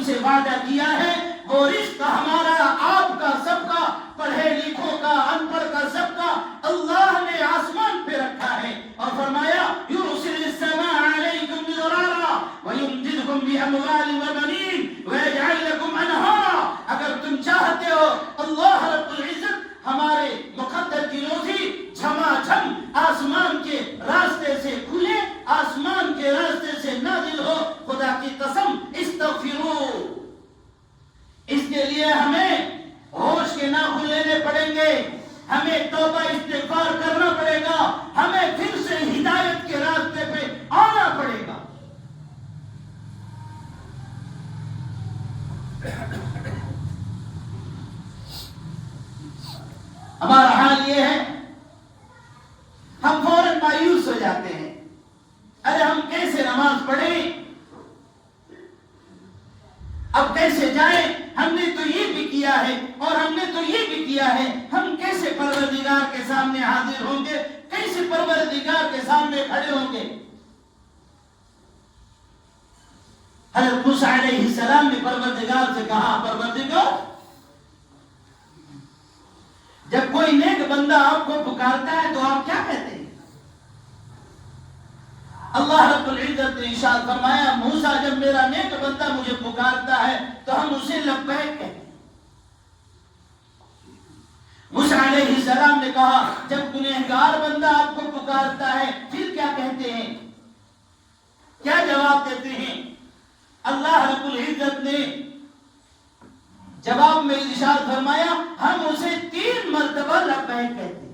سے وعدہ کیا ہے وہ رزق ہمارا، آپ کا، سب کا، پڑھے لکھوں کا، ان پڑھ کا، سب کا اللہ نے آسمان پہ رکھا ہے، اور فرمایا یرسل السماء علیکم مدرارا ویمددکم باموال وبنین ویجعل لکم انہارا۔ اگر تم چاہتے ہو اللہ رب العزت ہمارے مقدر کی روزی جھما جھم آسمان کے راستے سے کھلے، آسمان کے راستے سے نازل ہو، خدا کی قسم استغفروا، اس کے لیے ہمیں ہوش کے ناخن لینے پڑیں گے، ہمیں توبہ استغفار کرنا پڑے گا، ہمیں پھر سے ہدایت کے راستے پہ آنا پڑے گا۔ ہمارا حال یہ ہے ہم فوراً مایوس ہو جاتے ہیں، ارے ہم کیسے نماز پڑھیں، اب کیسے جائیں، ہم نے تو یہ بھی کیا ہے اور ہم نے تو یہ بھی کیا ہے، ہم کیسے پروردگار کے سامنے حاضر ہوں گے، کیسے پروردگار کے سامنے کھڑے ہوں گے۔ حضرت موسیٰ علیہ السلام نے پروردگار سے کہا، پروردگار جب کوئی نیک بندہ آپ کو پکارتا ہے تو آپ کیا کہتے ہیں؟ اللہ رب العزت نے ارشاد فرمایا، موسیٰ جب میرا نیک بندہ مجھے پکارتا ہے تو ہم اسے لبیک کہتے ہیں۔ موسیٰ علیہ السلام نے کہا جب گنہگار بندہ آپ کو پکارتا ہے پھر کیا کہتے ہیں، کیا جواب دیتے ہیں؟ اللہ رب العزت نے جواب میں ارشاد فرمایا، ہم اسے 3 مرتبہ لبیک کہتے ہیں۔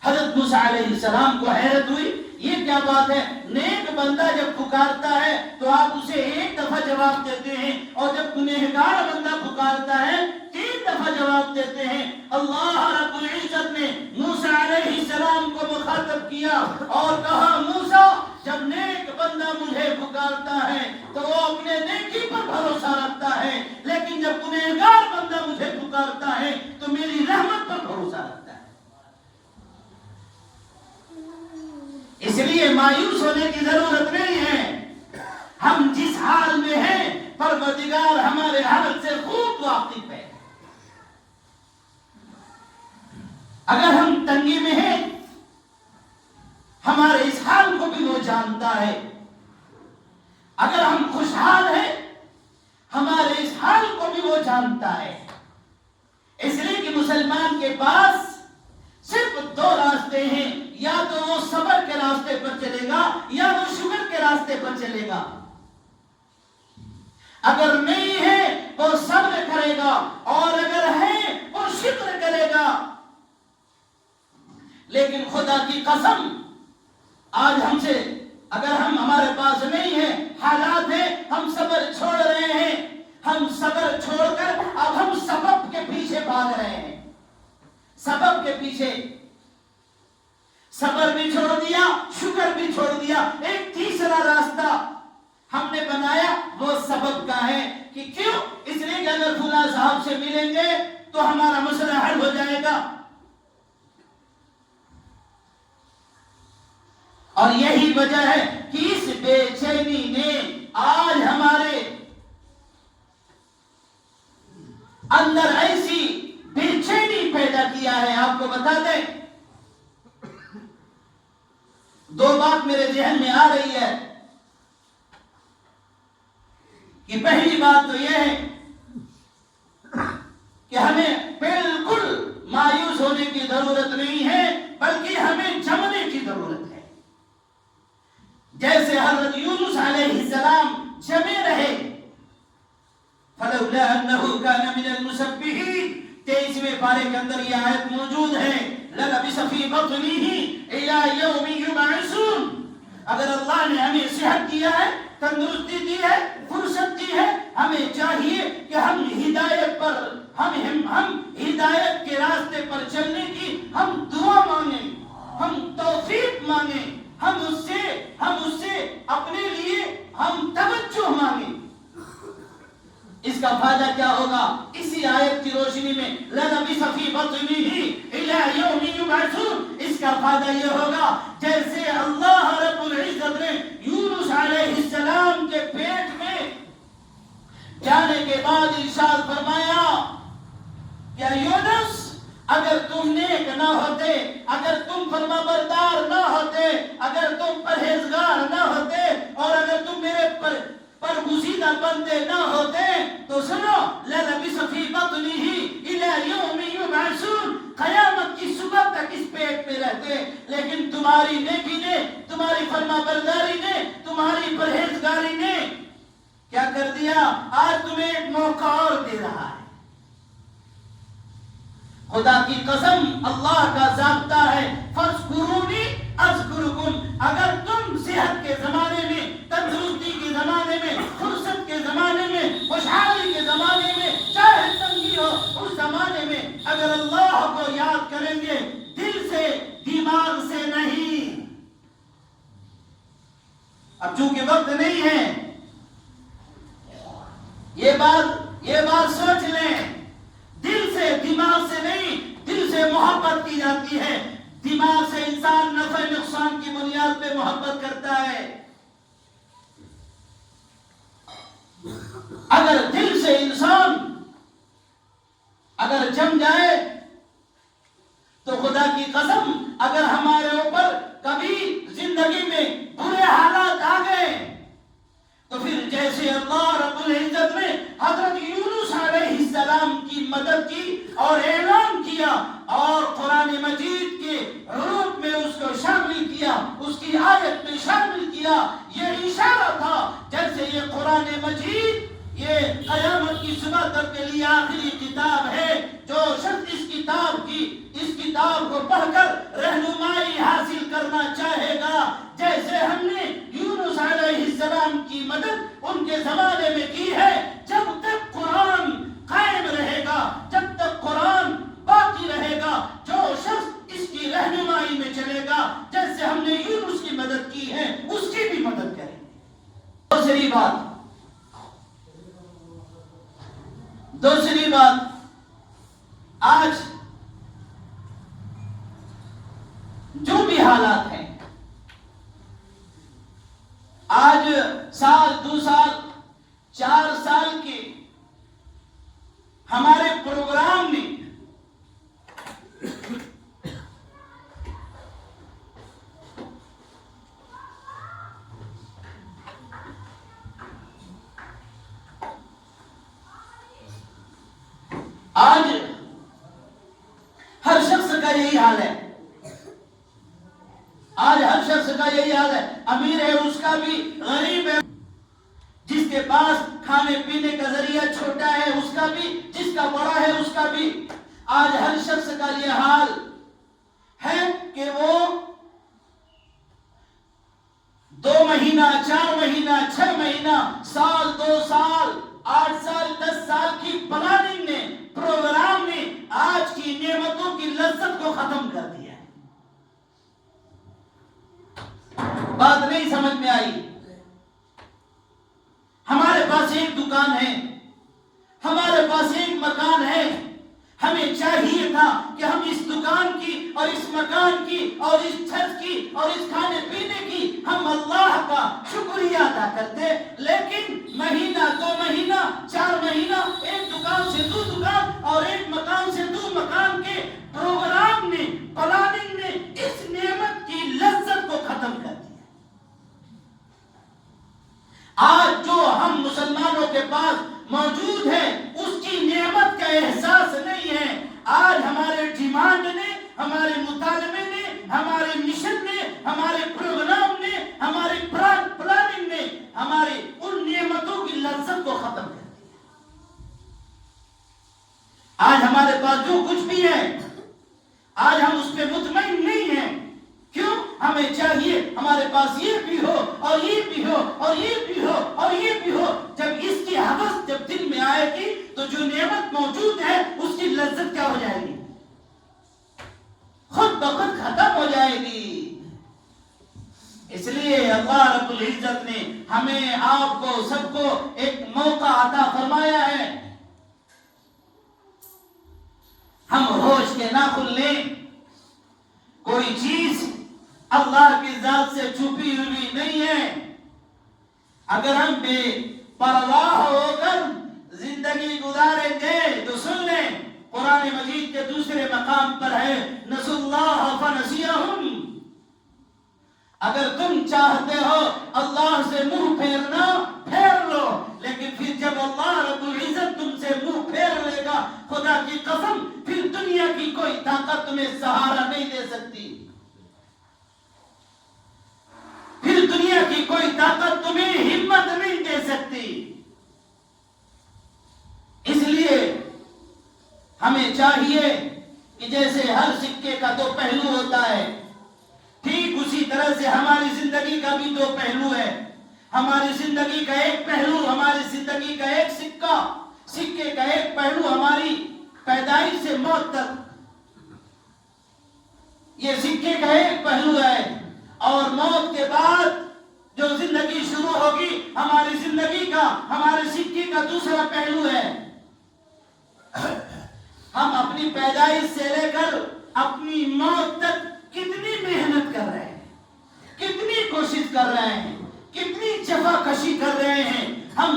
حضرت موسیٰ علیہ السلام کو حیرت ہوئی، یہ کیا بات ہے، نیک بندہ جب پکارتا ہے تو آپ اسے 1 دفعہ جواب دیتے ہیں، اور جب گنہگار بندہ پکارتا ہے 3 دفعہ جواب دیتے ہیں۔ اللہ رب العزت نے موسیٰ علیہ السلام کو مخاطب کیا اور کہا، موسیٰ جب نیک بندہ مجھے پکارتا ہے تو وہ اپنے نیکی پر بھروسہ رکھتا ہے، لیکن جب گنہگار بندہ مجھے پکارتا ہے تو میری رحمت پر بھروسہ رکھتا ہے۔ اس لیے مایوس ہونے کی ضرورت نہیں ہے، ہم جس حال میں ہیں پروردگار ہمارے حال سے خوب واقف ہے۔ اگر ہم تنگی میں ہیں ہمارے اس حال کو بھی وہ جانتا ہے، اگر ہم خوشحال ہیں ہمارے اس حال کو بھی وہ جانتا ہے۔ اس لیے کہ مسلمان کے پاس صرف 2 راستے ہیں، یا تو وہ صبر کے راستے پر چلے گا یا وہ شکر کے راستے پر چلے گا۔ اگر نہیں ہے وہ صبر کرے گا، اور اگر ہے وہ شکر کرے گا۔ لیکن خدا کی قسم آج ہم سے اگر ہمارے پاس نہیں ہے، حالات ہیں، ہم صبر چھوڑ رہے ہیں، ہم صبر چھوڑ کر اب ہم سبب کے پیچھے بھاگ رہے ہیں، سبب کے پیچھے، صبر بھی چھوڑ دیا، شکر بھی چھوڑ دیا۔ ایک تیسرا راستہ ہم نے بنایا، وہ سبب کا ہے کہ کیوں؟ اس لیے کہ اگر فلاں صاحب سے ملیں گے تو ہمارا مسئلہ حل ہو جائے گا، اور یہی وجہ ہے کہ اس بے چینی نے آج ہمارے اندر ایسی بے چینی پیدا کیا ہے۔ آپ کو بتا دیں 2 بات میرے ذہن میں آ رہی ہے کہ پہلی بات تو یہ ہے کہ ہمیں بالکل مایوس ہونے کی ضرورت نہیں ہے، بلکہ ہمیں جمنے کی ضرورت ہے۔ جیسے حضرت یونس علیہ السلام جمے رہے، فلولا انه كان من المسبحين، 23ویں پارے کے اندر یہ آیت موجود ہے، للبث في بطنه الى يوم يبعثون۔ اگر اللہ نے ہمیں صحت دیا ہے، تندرستی دی ہے، فرصت دی ہے، ہمیں چاہیے کہ ہم ہدایت پر ہم ہدایت کے راستے پر چلنے کی ہم دعا مانگیں، ہم توفیق مانگیں، ہم اس سے اپنے لیے ہم توجہ مانگیں۔ اس کا فائدہ کیا ہوگا؟ اسی آیت کی روشنی میں لَلَبِثَ فِي بَطْنِهِ إِلَى يَوْمِ يُبْعَثُونَ، اس کا فائدہ یہ ہوگا جیسے اللہ رب العزت نے یونس علیہ السلام کے پیٹ میں بعد ارشاد فرمایا کہ یونس اگر تم نیک نہ ہوتے، اگر تم فرمانبردار نہ ہوتے، اگر تم پرہیزگار نہ ہوتے، اور اگر تم میرے برگزیدہ بندے نہ ہوتے تو سنو لَلَبِثَ فِي بَطْنِهِ إِلَى يَوْمِ يُبْعَثُونَ، قیامت کی صبح تک اس پیٹ میں رہتے، لیکن تمہاری نیکی نے، تمہاری فرمانبرداری نے، تمہاری پرہیزگاری نے کیا کر دیا؟ آج تمہیں ایک موقع اور دے رہا ہے۔ خدا کی قسم اللہ کا ضابطہ ہے فَاذْكُرُونِي أَذْكُرُكُمْ، اگر تم صحت کے زمانے میں، تندرستی کے زمانے میں، فرصت کے زمانے میں، خوشحالی کے زمانے میں، چاہے تنگی ہو اس زمانے میں، اگر اللہ کو یاد کریں گے دل سے، دماغ سے نہیں۔ اب چونکہ وقت نہیں ہے، یہ بات سوچ لیں، دل سے، دماغ سے نہیں، دل سے محبت کی جاتی ہے۔ دماغ سے انسان نفع نقصان کی بنیاد پہ محبت کرتا ہے، اگر دل سے انسان اگر جم جائے تو خدا کی قسم اگر ہمارے اوپر کبھی زندگی میں برے حالات آ گئے تو پھر جیسے اللہ رب العزت نے حضرت یونس علیہ السلام کی مدد کی اور اعلان کیا اور قرآن مجید کے حروف میں اس کو شامل کیا، اس کی آیت میں شامل کیا، یہ اشارہ تھا جیسے یہ قرآن مجید یہ قیامت کی صبح تک کے لیے آخری کتاب ہے۔ جو شخص اس کتاب کو پڑھ کر رہنمائی حاصل کرنا چاہے گا، جیسے ہم نے یونس علیہ السلام کی مدد ان کے زمانے میں کی ہے، جب تک قرآن قائم رہے گا، جب تک قرآن باقی رہے گا، جو شخص اس کی رہنمائی میں چلے گا، جیسے ہم نے یونس کی مدد کی ہے، اس کی بھی مدد کریں گے۔ دوسری بات آج جو بھی حالات ہیں، آج سال، 2 سال، 4 سال کے ہمارے پروگرام میں آج ہر شخص کا یہی حال ہے، آج ہر شخص کا یہی حال ہے، امیر ہے اس کا بھی، غریب ہے جس کے پاس کھانے پینے کا ذریعہ چھوٹا ہے اس کا بھی، جس کا بڑا ہے اس کا بھی۔ آج ہر شخص کا یہ حال ہے کہ وہ 2 مہینہ، 4 مہینہ، 6 مہینہ، سال، 2 سال، 8 سال، 10 سال کی پلاننگ نے، پروگرام نے آج کی نعمتوں کی لذت کو ختم کر دیا ہے۔ بات نہیں سمجھ میں آئی؟ ہمارے پاس ایک دکان ہے، ہمارے پاس ایک مکان ہے، ہمیں چاہیے تھا کہ ہم اس دکان کی اور اس مکان کی اور اس چھت کی اور اس کھانے پینے کی ہم اللہ کا شکریہ ادا کرتے، لیکن مہینہ، 2 مہینہ، 4 مہینہ، ایک دکان سے 2 دکان اور ایک مکان سے 2 مکان کے پروگرام نے، پلاننگ نے اس نعمت کی لذت کو ختم کر دیا۔ آج جو ہم مسلمانوں کے پاس موجود ہے اس کی نعمت کا احساس نہیں ہے۔ آج ہمارے ڈیمانڈ نے، ہمارے مطالبے نے، ہمارے مشن نے، ہمارے پروگرام نے، ہمارے پلاننگ نے ہماری ان نعمتوں کی لذت کو ختم کر دیا۔ آج ہمارے پاس جو کچھ بھی ہے آج ہم اس پہ مطمئن نہیں ہیں۔ کیوں؟ ہمیں چاہیے ہمارے پاس یہ بھی ہو اور یہ بھی ہو اور یہ بھی ہو اور یہ بھی ہو۔ جب اس کی حوث جب دل میں آئے گی تو جو نعمت موجود ہے اس کی لذت کیا ہو جائے گی؟ خود بخود ختم ہو جائے گی۔ اس لیے اللہ رب العزت نے ہمیں، آپ کو، سب کو ایک موقع عطا فرمایا ہے۔ ہم ہوش کے ناخن لیں، کوئی چیز اللہ کی ذات سے چھپی ہوئی نہیں ہے۔ اگر ہم بے پرواہ ہو کر زندگی گزاریں گے تو سن لیں قرآن مجید کے دوسرے مقام پر ہے نسوا اللہ فنسیہم. اگر تم چاہتے ہو اللہ سے منہ پھیرنا پھیر لو، لیکن پھر جب اللہ رب العزت تم سے منہ پھیر لے گا خدا کی قسم پھر دنیا کی کوئی طاقت تمہیں سہارا نہیں دے سکتی، پھر دنیا کی کوئی طاقت تمہیں ہمت نہیں دے سکتی. اس لیے ہمیں چاہیے کہ جیسے ہر سکے کا دو پہلو ہوتا ہے، ٹھیک اسی طرح سے ہماری زندگی کا بھی دو پہلو ہے. ہماری زندگی کا ایک پہلو، ہماری زندگی کا ایک سکے کا ایک پہلو ہماری پیدائش سے موت تک، یہ سکے کا ایک پہلو ہے. اور موت کے بعد جو زندگی شروع ہوگی ہماری زندگی کا، ہمارے سکے کا دوسرا پہلو ہے. ہم اپنی پیدائش سے لے کر اپنی موت تک کتنی محنت کر رہے ہیں، کتنی کوشش کر رہے ہیں، کتنی جفا کشی کر رہے ہیں. ہم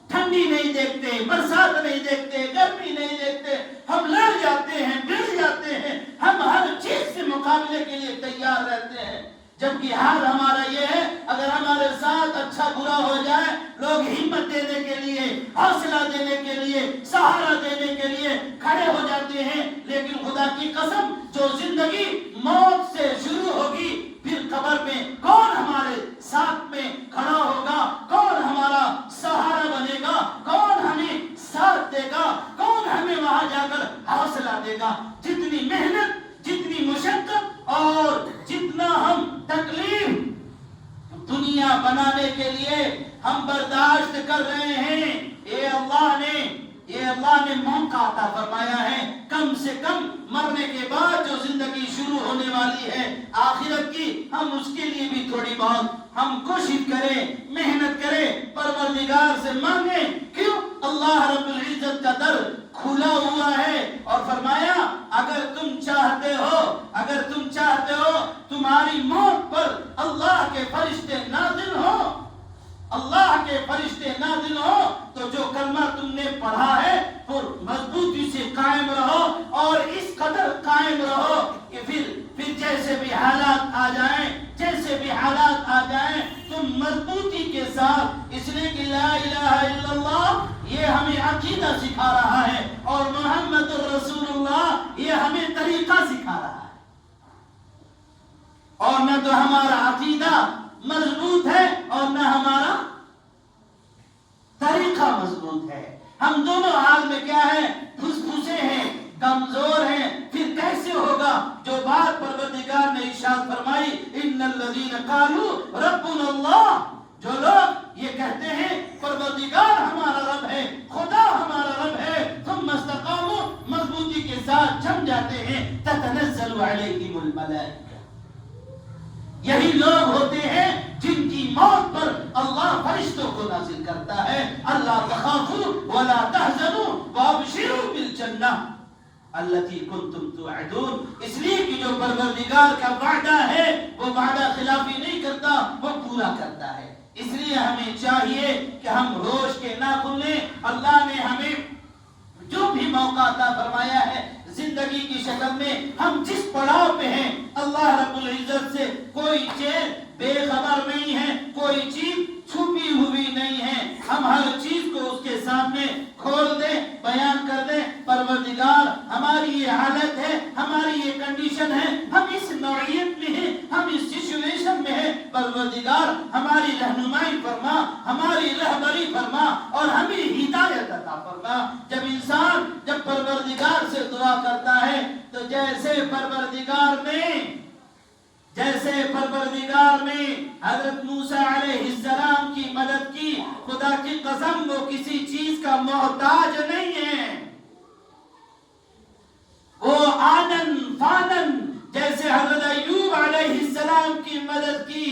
ٹھنڈی نہیں دیکھتے، برسات نہیں دیکھتے، گرمی نہیں دیکھتے، ہم لڑ جاتے ہیں، بڑھ جاتے ہیں، ہم ہر چیز سے مقابلے کے لیے تیار رہتے ہیں. جبکہ حال ہمارا یہ ہے اگر ہمارے ساتھ اچھا برا ہو جائے لوگ ہمت دینے کے لیے، حوصلہ دینے کے لیے، سہارا دینے کے لیے کھڑے ہو جاتے ہیں. لیکن خدا کی قسم جو زندگی موت سے شروع ہوگی پھر قبر میں کون ہمارے ساتھ میں کھڑا ہوگا، کون ہمارا سہارا بنے گا، کون ہمیں ساتھ دے گا، کون ہمیں وہاں جا کر حوصلہ دے گا. جتنی محنت، جتنی مشقت اور جتنا ہم تکلیف دنیا بنانے کے لیے ہم برداشت کر رہے ہیں، یہ اللہ نے موقع عطا فرمایا ہے. کم سے کم مرنے کے بعد جو زندگی شروع ہونے والی ہے آخرت کی، ہم اس کے لیے بھی تھوڑی بہت ہم کوشش کریں، محنت کریں، پروردگار سے مانگیں. کیوں؟ اللہ رب العزت کا در کھلا ہوا ہے اور فرمایا اگر تم چاہتے ہو تمہاری موت پر اللہ کے فرشتے نازل ہو تو جو کلمہ تم نے پڑھا ہے پر مضبوطی سے قائم رہو اور اس قدر قائم رہو کہ پھر جیسے بھی حالات آ جائیں تم مضبوطی کے ساتھ، اس لیے کہ لا الہ الا اللہ یہ ہمیں عقیدہ سکھا رہا ہے اور محمد رسول اللہ یہ ہمیں طریقہ سکھا رہا ہے. اور نہ تو ہمارا عقیدہ مضبوط ہے اور نہ ہمارا طریقہ مضبوط ہے. ہم دونوں حال میں کیا ہے؟ پھسے ہیں، کمزور ہیں. پھر کیسے ہوگا جو بات پروردگار نے ارشاد فرمائی ان الذین قالوا ربنا اللہ، جو لوگ یہ کہتے ہیں پروردگار ہمارا رب ہے، خدا ہمارا رب ہے، ثم استقاموا، مضبوطی کے ساتھ جم جاتے ہیں، تتنزل علیہم الملائکہ، یہی لوگ ہوتے ہیں جن کی موت پر اللہ فرشتوں کو نازل کرتا ہے. اللہ تخافوا ولا تحزنوا وابشروا بالجنہ التي كنتم توعدون. اس لیے کہ جو پروردگار کا وعدہ ہے وہ وعدہ خلافی نہیں کرتا، وہ پورا کرتا ہے. اس لیے ہمیں چاہیے کہ ہم روش کے نہ کھلیں. اللہ نے ہمیں جو بھی موقع عطا فرمایا ہے زندگی کی شکل میں، ہم جس پڑاؤ پہ ہیں اللہ رب العزت سے کوئی چیز بے خبر نہیں ہے، کوئی چیز چھپی ہوئی نہیں ہے. ہم ہر چیز کو اس کے سامنے کھول دیں، بیان کر دیں. پروردگار ہماری یہ حالت ہے، ہماری یہ کنڈیشن ہے، ہم اس نوعیت میں ہیں، ہم اس سچویشن میں ہیں. پروردگار ہماری رہنمائی فرما، ہماری رہبری فرما اور ہمیں ہدایت عطا فرما. جب پروردگار سے دعا کرتا ہے تو جیسے پروردگار نے حضرت موسیٰ علیہ السلام کی مدد کی، خدا کی قسم وہ کسی چیز کا محتاج نہیں ہے. وہ آنن فانن، جیسے حضرت ایوب علیہ السلام کی مدد کی،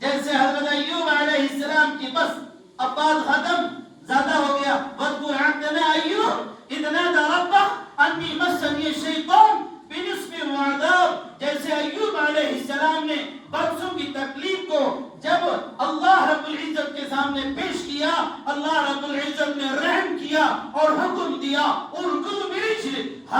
جیسے حضرت ایوب علیہ السلام کی، بس اب بات ختم، زیادہ ہو گیا. وَاذْكُرْ عَبْدَنَا أَيُّوبَ إِذْ نَادَىٰ رَبَّهُ أَنِّي مَسَّنِيَ الشَّيْطَانُ بِنُصْبٍ وَعَذَابٍ. جیسے ایوب علیہ السلام نے برسوں کی تکلیف کو جب اللہ رب العزت کے سامنے پیش کیا، اللہ رب العزت نے رحم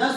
10